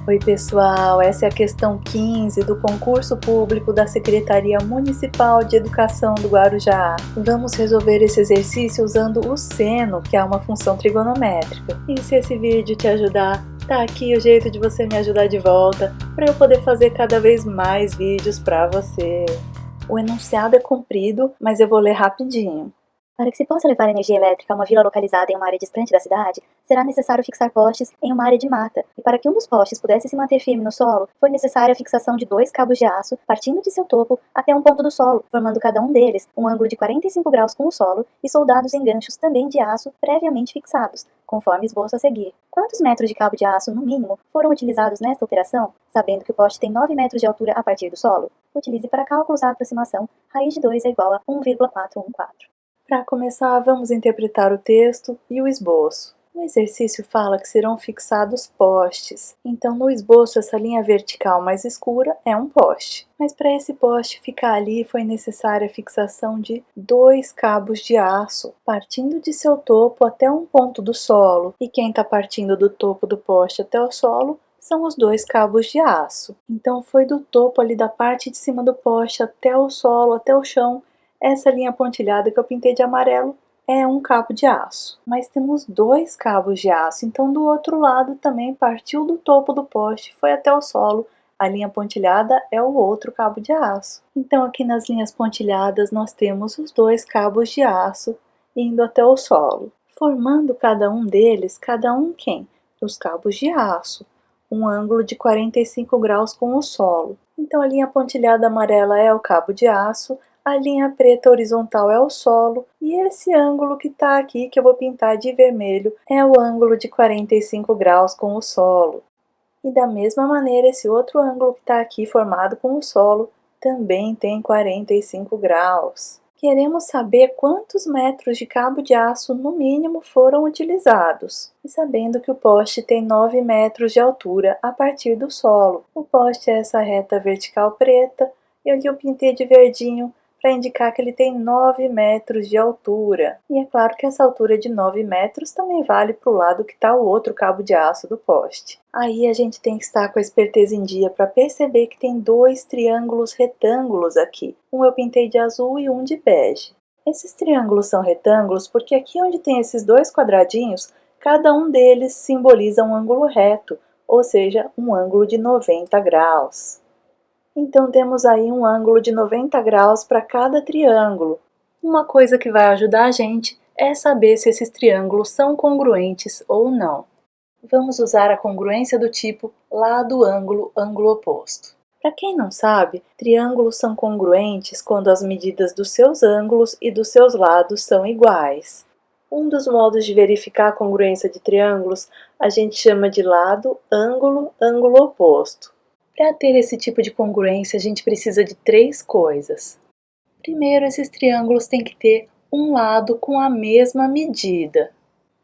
Oi pessoal, essa é a questão 15 do concurso público da Secretaria Municipal de Educação do Guarujá. Vamos resolver esse exercício usando o seno, que é uma função trigonométrica. E se esse vídeo te ajudar, tá aqui o jeito de você me ajudar de volta, para eu poder fazer cada vez mais vídeos para você. O enunciado é comprido, mas eu vou ler rapidinho. Para que se possa levar energia elétrica a uma vila localizada em uma área distante da cidade, será necessário fixar postes em uma área de mata, e para que um dos postes pudesse se manter firme no solo, foi necessária a fixação de 2 cabos de aço, partindo de seu topo até um ponto do solo, formando cada um deles um ângulo de 45 graus com o solo e soldados em ganchos também de aço previamente fixados, conforme esboço a seguir. Quantos metros de cabo de aço, no mínimo, foram utilizados nesta operação? Sabendo que o poste tem 9 metros de altura a partir do solo, utilize para cálculos a aproximação raiz de 2 é igual a 1,414. Para começar, vamos interpretar o texto e o esboço. O exercício fala que serão fixados postes, então no esboço essa linha vertical mais escura é um poste. Mas para esse poste ficar ali foi necessária a fixação de 2 cabos de aço, partindo de seu topo até um ponto do solo, e quem está partindo do topo do poste até o solo são os 2 cabos de aço. Então foi do topo ali da parte de cima do poste até o solo, até o chão. Essa linha pontilhada que eu pintei de amarelo é um cabo de aço, mas temos 2 cabos de aço, então do outro lado também partiu do topo do poste, foi até o solo, a linha pontilhada é o outro cabo de aço. Então aqui nas linhas pontilhadas nós temos os 2 cabos de aço indo até o solo, formando cada um deles, cada um quem? Os cabos de aço, um ângulo de 45 graus com o solo. Então a linha pontilhada amarela é o cabo de aço, a linha preta horizontal é o solo e esse ângulo que está aqui, que eu vou pintar de vermelho, é o ângulo de 45 graus com o solo. E da mesma maneira, esse outro ângulo que está aqui formado com o solo também tem 45 graus. Queremos saber quantos metros de cabo de aço no mínimo foram utilizados. E sabendo que o poste tem 9 metros de altura a partir do solo. O poste é essa reta vertical preta e ali eu pintei de verdinho para indicar que ele tem 9 metros de altura. E é claro que essa altura de 9 metros também vale para o lado que está o outro cabo de aço do poste. Aí a gente tem que estar com a esperteza em dia para perceber que tem 2 triângulos retângulos aqui. Um eu pintei de azul e um de bege. Esses triângulos são retângulos porque aqui onde tem esses 2 quadradinhos, cada um deles simboliza um ângulo reto, ou seja, um ângulo de 90 graus. Então temos aí um ângulo de 90 graus para cada triângulo. Uma coisa que vai ajudar a gente é saber se esses triângulos são congruentes ou não. Vamos usar a congruência do tipo lado, ângulo, ângulo oposto. Para quem não sabe, triângulos são congruentes quando as medidas dos seus ângulos e dos seus lados são iguais. Um dos modos de verificar a congruência de triângulos a gente chama de lado, ângulo, ângulo oposto. Para ter esse tipo de congruência, a gente precisa de 3 coisas. Primeiro, esses triângulos têm que ter um lado com a mesma medida.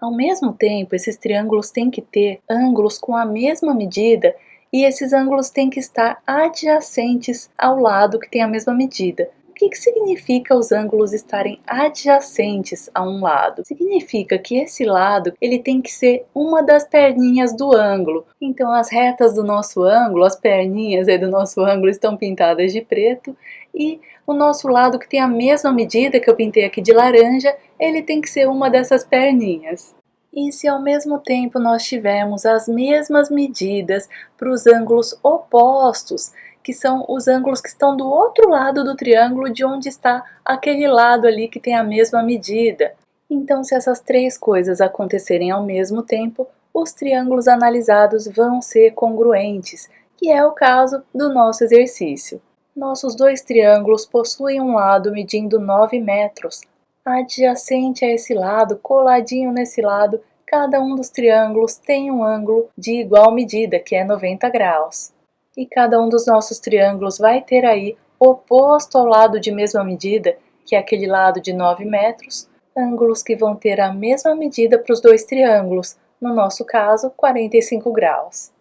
Ao mesmo tempo, esses triângulos têm que ter ângulos com a mesma medida e esses ângulos têm que estar adjacentes ao lado que tem a mesma medida. O que significa os ângulos estarem adjacentes a um lado? Significa que esse lado ele tem que ser uma das perninhas do ângulo. Então as retas do nosso ângulo, as perninhas do nosso ângulo estão pintadas de preto e o nosso lado que tem a mesma medida que eu pintei aqui de laranja, ele tem que ser uma dessas perninhas. E se ao mesmo tempo nós tivermos as mesmas medidas para os ângulos opostos, que são os ângulos que estão do outro lado do triângulo de onde está aquele lado ali que tem a mesma medida. Então, se essas 3 coisas acontecerem ao mesmo tempo, os triângulos analisados vão ser congruentes, que é o caso do nosso exercício. Nossos 2 triângulos possuem um lado medindo 9 metros. Adjacente a esse lado, coladinho nesse lado, cada um dos triângulos tem um ângulo de igual medida, que é 90 graus. E cada um dos nossos triângulos vai ter aí, oposto ao lado de mesma medida, que é aquele lado de 9 metros, ângulos que vão ter a mesma medida para os 2 triângulos, no nosso caso, 45 graus.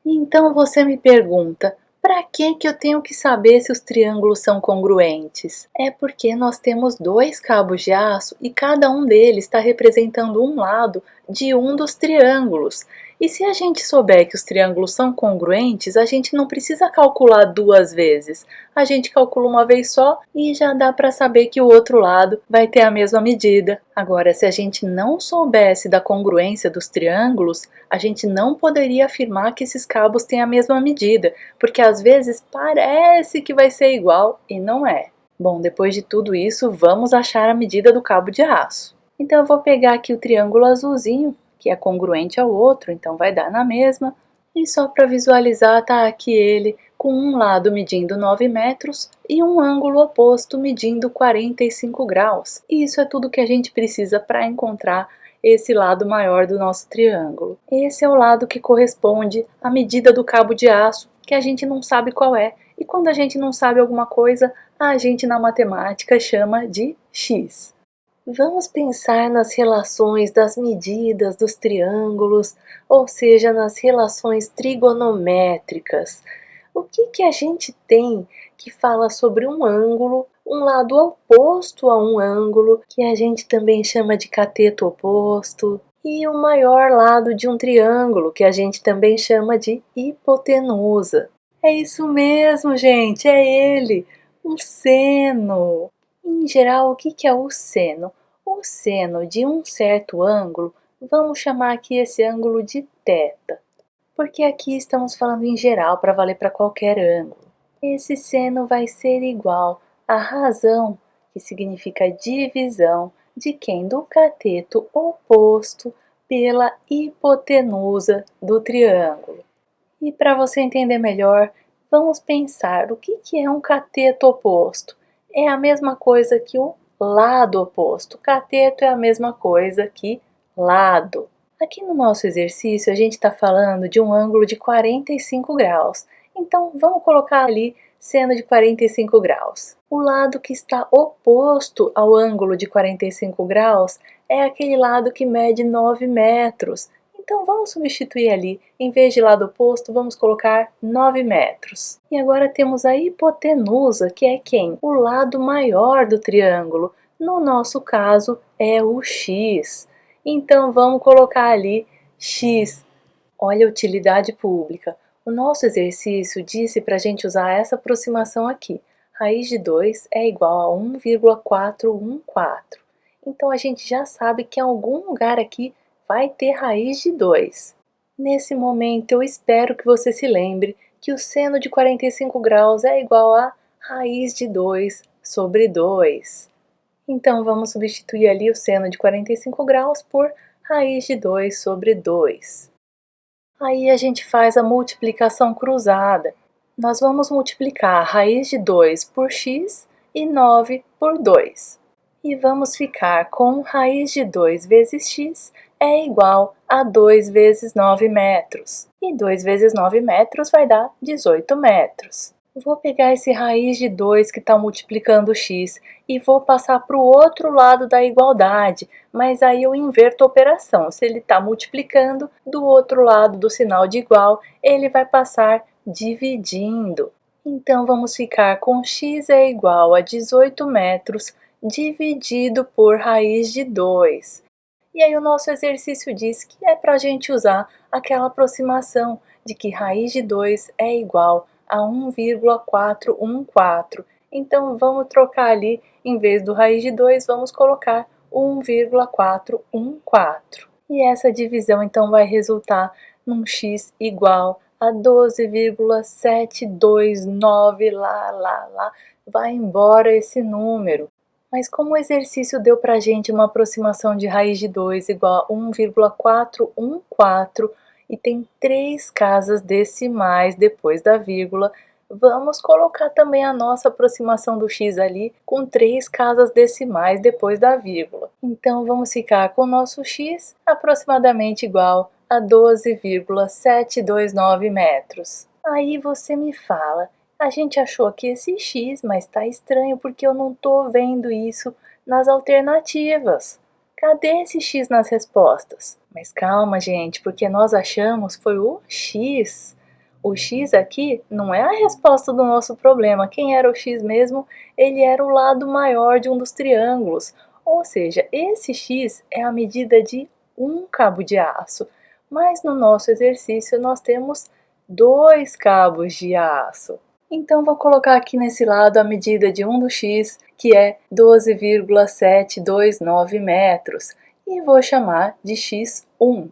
E então você me pergunta, para que eu tenho que saber se os triângulos são congruentes? É porque nós temos 2 cabos de aço e cada um deles está representando um lado de um dos triângulos. E se a gente souber que os triângulos são congruentes, a gente não precisa calcular duas vezes. A gente calcula uma vez só e já dá para saber que o outro lado vai ter a mesma medida. Agora, se a gente não soubesse da congruência dos triângulos, a gente não poderia afirmar que esses cabos têm a mesma medida, porque às vezes parece que vai ser igual e não é. Bom, depois de tudo isso, vamos achar a medida do cabo de aço. Então eu vou pegar aqui o triângulo azulzinho, que é congruente ao outro, então vai dar na mesma. E só para visualizar, tá aqui ele com um lado medindo 9 metros e um ângulo oposto medindo 45 graus. E isso é tudo que a gente precisa para encontrar esse lado maior do nosso triângulo. Esse é o lado que corresponde à medida do cabo de aço, que a gente não sabe qual é. E quando a gente não sabe alguma coisa, a gente na matemática chama de x. Vamos pensar nas relações das medidas dos triângulos, ou seja, nas relações trigonométricas. O que a gente tem que fala sobre um ângulo, um lado oposto a um ângulo, que a gente também chama de cateto oposto, e o maior lado de um triângulo, que a gente também chama de hipotenusa. É isso mesmo, gente, é ele, o seno. Em geral, o que é o seno? O seno de um certo ângulo, vamos chamar aqui esse ângulo de θ, porque aqui estamos falando em geral para valer para qualquer ângulo. Esse seno vai ser igual à razão, que significa divisão, de quem? Do cateto oposto pela hipotenusa do triângulo. E para você entender melhor, vamos pensar o que é um cateto oposto. É a mesma coisa que o lado oposto. Cateto é a mesma coisa que lado. Aqui no nosso exercício a gente está falando de um ângulo de 45 graus. Então vamos colocar ali seno de 45 graus. O lado que está oposto ao ângulo de 45 graus é aquele lado que mede 9 metros. Então vamos substituir ali, em vez de lado oposto, vamos colocar 9 metros. E agora temos a hipotenusa, que é quem? O lado maior do triângulo. No nosso caso é o x. Então vamos colocar ali x. Olha a utilidade pública. O nosso exercício disse para a gente usar essa aproximação aqui. Raiz de 2 é igual a 1,414. Então a gente já sabe que em algum lugar aqui vai ter raiz de 2. Nesse momento eu espero que você se lembre que o seno de 45 graus é igual a raiz de 2 sobre 2. Então vamos substituir ali o seno de 45 graus por raiz de 2 sobre 2. Aí a gente faz a multiplicação cruzada. Nós vamos multiplicar a raiz de 2 por x e 9 por 2. E vamos ficar com raiz de 2 vezes x é igual a 2 vezes 9 metros. E 2 vezes 9 metros vai dar 18 metros. Vou pegar esse raiz de 2 que está multiplicando x e vou passar para o outro lado da igualdade, mas aí eu inverto a operação. Se ele está multiplicando, do outro lado do sinal de igual, ele vai passar dividindo. Então vamos ficar com x é igual a 18 metros dividido por raiz de 2. E aí o nosso exercício diz que é para a gente usar aquela aproximação de que raiz de 2 é igual a 1,414. Então vamos trocar ali, em vez do raiz de 2, vamos colocar 1,414. E essa divisão então vai resultar num x igual a 12,729, lá, vai embora esse número. Mas como o exercício deu para a gente uma aproximação de raiz de 2 igual a 1,414 e tem 3 casas decimais depois da vírgula, vamos colocar também a nossa aproximação do x ali com 3 casas decimais depois da vírgula. Então vamos ficar com o nosso x aproximadamente igual a 12,729 metros. Aí você me fala, a gente achou aqui esse x, mas tá estranho porque eu não tô vendo isso nas alternativas. Cadê esse x nas respostas? Mas calma, gente, porque nós achamos foi o x. O x aqui não é a resposta do nosso problema. Quem era o x mesmo? Ele era o lado maior de um dos triângulos. Ou seja, esse x é a medida de um cabo de aço. Mas no nosso exercício nós temos 2 cabos de aço. Então vou colocar aqui nesse lado a medida de 1 do x, que é 12,729 metros, e vou chamar de x1.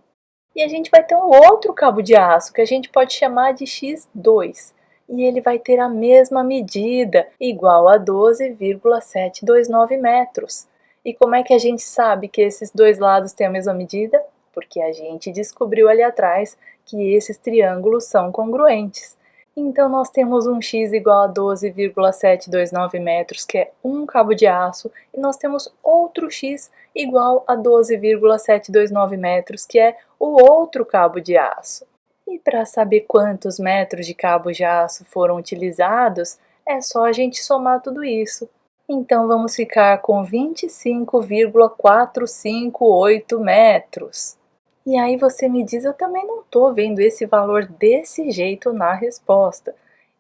E a gente vai ter um outro cabo de aço, que a gente pode chamar de x2, e ele vai ter a mesma medida, igual a 12,729 metros. E como é que a gente sabe que esses dois lados têm a mesma medida? Porque a gente descobriu ali atrás que esses triângulos são congruentes. Então nós temos um x igual a 12,729 metros, que é um cabo de aço, e nós temos outro x igual a 12,729 metros, que é o outro cabo de aço. E para saber quantos metros de cabo de aço foram utilizados, é só a gente somar tudo isso. Então vamos ficar com 25,458 metros. E aí você me diz, eu também não estou vendo esse valor desse jeito na resposta.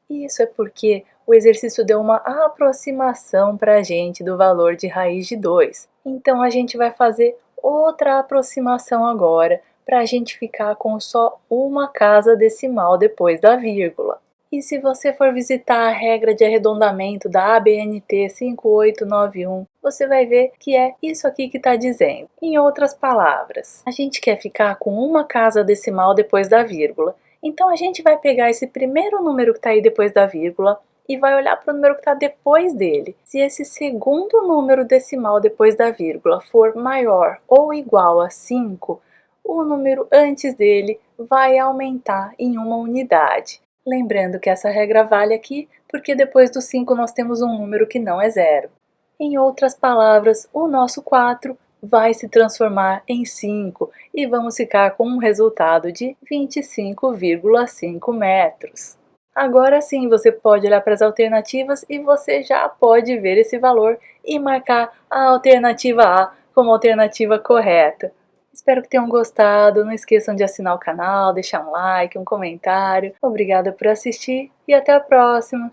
Isso é porque o exercício deu uma aproximação para a gente do valor de raiz de 2. Então a gente vai fazer outra aproximação agora, para a gente ficar com só uma casa decimal depois da vírgula. E se você for visitar a regra de arredondamento da ABNT 5891, você vai ver que é isso aqui que está dizendo. Em outras palavras, a gente quer ficar com uma casa decimal depois da vírgula. Então a gente vai pegar esse primeiro número que está aí depois da vírgula e vai olhar para o número que está depois dele. Se esse segundo número decimal depois da vírgula for maior ou igual a 5, o número antes dele vai aumentar em uma unidade. Lembrando que essa regra vale aqui porque depois do 5 nós temos um número que não é zero. Em outras palavras, o nosso 4 vai se transformar em 5 e vamos ficar com um resultado de 25,5 metros. Agora sim, você pode olhar para as alternativas e você já pode ver esse valor e marcar a alternativa A como alternativa correta. Espero que tenham gostado, não esqueçam de assinar o canal, deixar um like, um comentário. Obrigada por assistir e até a próxima!